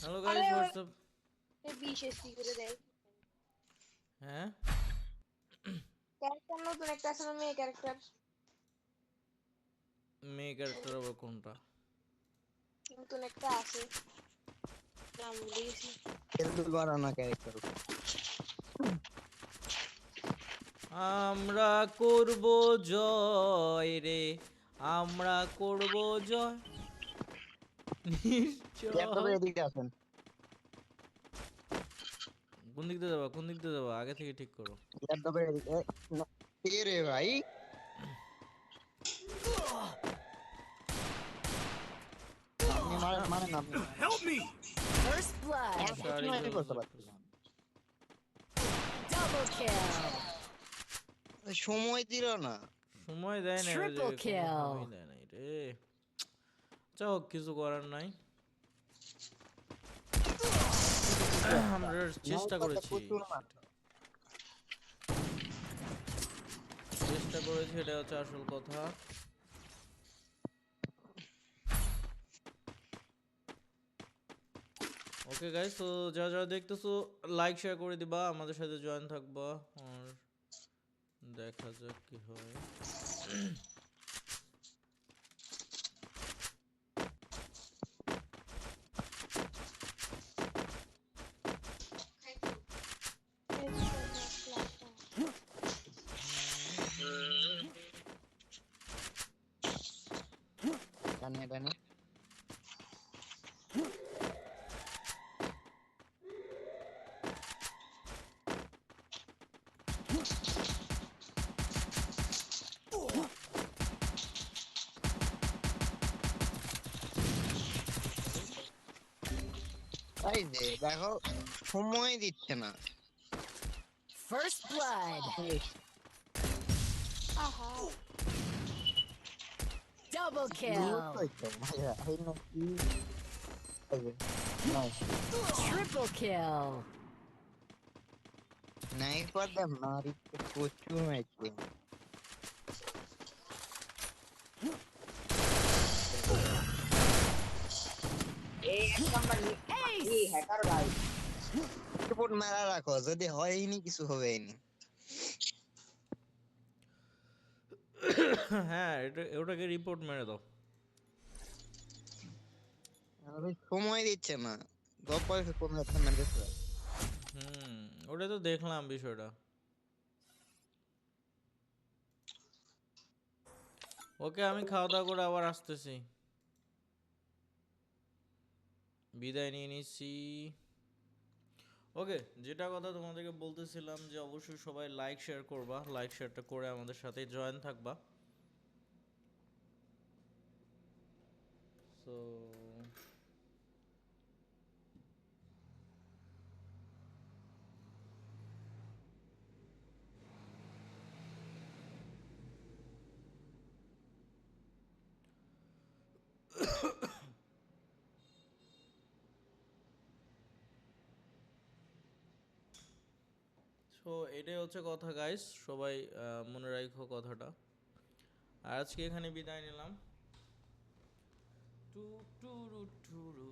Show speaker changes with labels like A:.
A: Hello
B: আরে
A: guys, WhatsApp.
B: বিশ AC করে দেয়।
A: হ্যাঁ,
B: ক্যারেক্টার নতুন একটা আছে না, মেয়ে ক্যারেক্টার।
A: মেয়ে ক্যারেক্টার আবার কোনটা?
B: নতুন একটা আছে, নাম ভুলে গেছি।
C: খেলতে পারো না ক্যারেক্টার।
A: আমরা করব জয় রে, আমরা করব জয়
C: ল্যাপটপে
A: নিশ্চয়।
C: এদিকে আসেন।
A: কোন দিক দিয়ে যাবা, কোন দিক দিয়ে যাবা, আগে থেকে ঠিক করো।
C: ল্যাপটপে এদিকে না, কে রে ভাই? আপনি মারেন মারেন আপনি মারেন।
D: Help me!
E: First blood.
C: আমার কিছু
A: শাড়ি
C: আমি
A: জল
C: করতে পারছি
A: লাগতেছে।
C: না।
E: Double kill.
C: সময় দিল না।
A: সময় দেয় না, ওই যে
E: Triple
A: কোনো
E: kill.
A: সময় দেয় নাই রে। চাও কিছু করার নাই, আমরা চেষ্টা
C: নাইটটা
A: করেছি।
C: প্রচুর মার।
A: চেষ্টা করেছি, এটা হচ্ছে আসল কথা। ওকে গাইস, তো যারা যারা দেখতেছো লাইক শেয়ার করে দিবা, আমাদের সাথে জয়েন থাকবা। আর দেখা যাক কি হয়।
C: জানি জানি। এই যে দেখো সময় দিচ্ছে না।
E: First blood.
B: আহা,
E: Double
C: লুট
E: kill.
C: হইতো ভাইয়া এই নাকি। এই যে নাই
E: Triple kill.
C: নাই পারলাম না আর একটু প্রচুর মাইছে।
E: Ace.
C: রিপোর্ট মারা রাখো, যদি হয়নি কিছু হবেনি।
A: হ্যাঁ, ওটাকে রিপোর্ট মেরে দাও।
C: আরে সময় দিচ্ছে না। গপ্পা কোন একটা মেসেজ করে।
A: হুম, ওটা তো দেখলাম বিষয়টা। ওকে, আমি খাওয়া দাওয়া করে আবার আসতেছি, বিদায় নিয়ে নিচ্ছি। ওকে, যেটা কথা তোমাদেরকে বলতেছিলাম যে অবশ্যই সবাই লাইক শেয়ার করবা, লাইক শেয়ারটা করে আমাদের সাথে জয়েন থাকবা। সো সো এটাই হচ্ছে কথা গাইস, সবাই মনে রাখো কথাটা। আর আজকে এখানে বিদায় নিলাম। টু টু রু টু রু